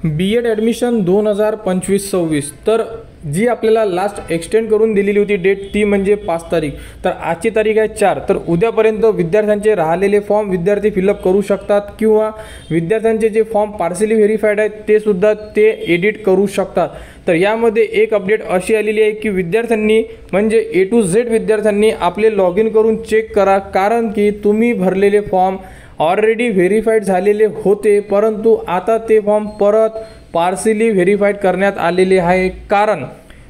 B.Ed admission 2025-26 तर जी आपल्याला last extend करून दिलेली होती डेट ती म्हणजे 5 तारीख। तर आजची तारीख आहे 4। तर उद्यापर्यंत विद्यार्थ्यांचे राहिलेले फॉर्म विद्यार्थी फिलअप करू शकतात किंवा विद्यार्थ्यांचे जे फॉर्म पार्सली व्हेरीफाईड आहेत ते सुद्धा ते एडिट करू शकतात। तर यामध्ये एक अपडेट अशी आलेली आहे की विद्यार्थ्यांनी म्हणजे A to Z विद्यार्थ्यांनी आपले लॉग इन करून चेक करा, कारण की तुम्ही भरलेले फॉर्म ऑलरेडी व्हेरीफाईड झालेले होते, परंतु आता ते फॉर्म परत पार्सली व्हेरीफाईड करण्यात आलेले आहे, कारण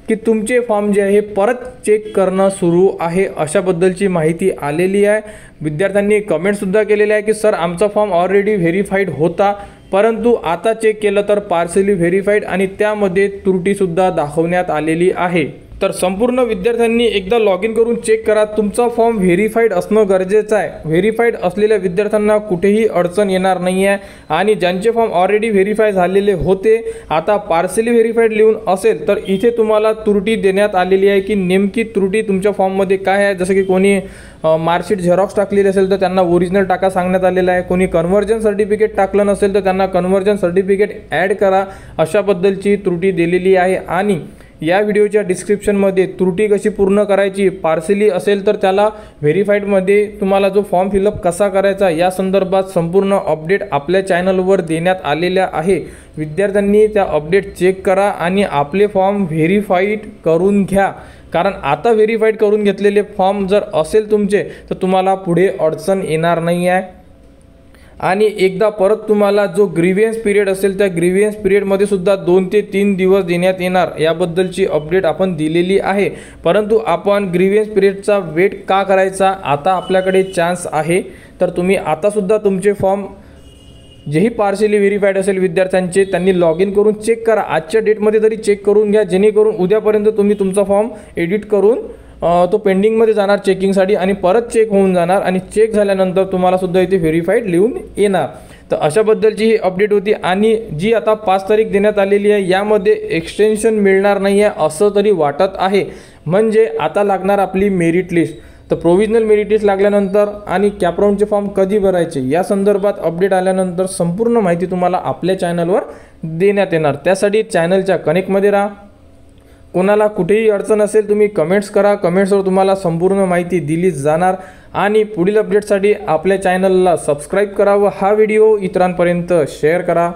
की तुमचे फॉर्म जे आहे परत चेक करणं सुरू आहे अशाबद्दलची माहिती आलेली आहे। विद्यार्थ्यांनी कमेंटसुद्धा केलेले आहे की सर आमचा फॉर्म ऑलरेडी व्हेरीफाईड होता, परंतु आता चेक केलं तर पार्सली व्हेरीफाईड आणि त्यामध्ये त्रुटीसुद्धा दाखवण्यात आलेली आहे। तर संपूर्ण विद्यार्थ्यांनी एकदा लॉग इन करून चेक करा, तुमचा फॉर्म व्हेरीफाईड असणं गरजेचं आहे। व्हेरीफाईड असलेल्या विद्यार्थ्यांना कुठेही अडचण येणार नाही आहे आणि ज्यांचे फॉर्म ऑलरेडी व्हेरीफाय झालेले होते आता पार्सली व्हेरीफाईड लिहून असेल तर इथे तुम्हाला त्रुटी देण्यात आलेली आहे की नेमकी त्रुटी तुमच्या फॉर्ममध्ये काय आहे। जसं की कोणी मार्कशीट झेरॉक्स टाकलेली असेल तर त्यांना ओरिजिनल टाका सांगण्यात आलेलं आहे, कोणी कन्व्हर्जन सर्टिफिकेट टाकलं नसेल तर त्यांना कन्व्हर्जन सर्टिफिकेट ॲड करा अशाबद्दलची त्रुटी दिलेली आहे। आणि या व्हिडिओच्या डिस्क्रिप्शनमध्ये त्रुटी कशी पूर्ण करायची, पार्सली असेल तर त्याला व्हेरीफाईडमध्ये तुम्हाला जो फॉर्म फिलअप कसा करायचा या संदर्भात संपूर्ण अपडेट आपल्या चॅनलवर देण्यात आलेल्या आहे। विद्यार्थ्यांनी त्या अपडेट चेक करा आणि आपले फॉर्म व्हेरीफाईड करून घ्या, कारण आता व्हेरीफाईड करून घेतलेले फॉर्म जर असेल तुमचे तर तुम्हाला पुढे अडचण येणार नाही आहे। आणि एकदा परत तुम्हाला जो ग्रीवियन्स पिरियड असेल त्या ग्रीवियन्स पिरियडमध्ये सुद्धा 2 ते 3 दिवस देण्यात येणार याबद्दलची अपडेट आपण दिलेली आहे। परंतु आपण ग्रीवियन्स पिरियडचा वेट का करायचा, आता आपल्याकडे चान्स आहे, तर तुम्ही आतासुद्धा तुमचे फॉर्म जेही पार्सली व्हेरीफाईड असेल विद्यार्थ्यांचे त्यांनी लॉग इन करून चेक करा, आजच्या डेटमध्ये तरी चेक करून घ्या, जेणेकरून उद्यापर्यंत तुम्ही तुमचा फॉर्म एडिट करून तो पेंडिंगमध्ये जाणार चेकिंगसाठी आणि परत चेक होऊन जाणार आणि चेक झाल्यानंतर तुम्हाला सुद्धा इथे व्हेरीफाईड लिहून येणार। तर अशाबद्दलची ही अपडेट होती आणि जी आता 5 तारीख देण्यात आलेली आहे यामध्ये एक्सटेन्शन मिळणार नाही आहे असं तरी वाटत आहे। म्हणजे आता लागणार आपली मेरिट लिस्ट, तर प्रोव्हिजनल मेरिट लिस्ट लागल्यानंतर आणि कॅपराऊंडचे फॉर्म कधी भरायचे या संदर्भात अपडेट आल्यानंतर संपूर्ण माहिती तुम्हाला आपल्या चॅनलवर देण्यात येणार। त्यासाठी चॅनलच्या कनेक्टमध्ये राहा। कोणाला कुठेही अडचण असेल तुम्ही कमेंट्स करा, कमेंट्सवर तुम्हाला संपूर्ण माहिती दिली जाणार। आणि पुढील अपडेटसाठी आपल्या चॅनलला सबस्क्राईब करा व हा व्हिडिओ इतरांपर्यंत शेअर करा।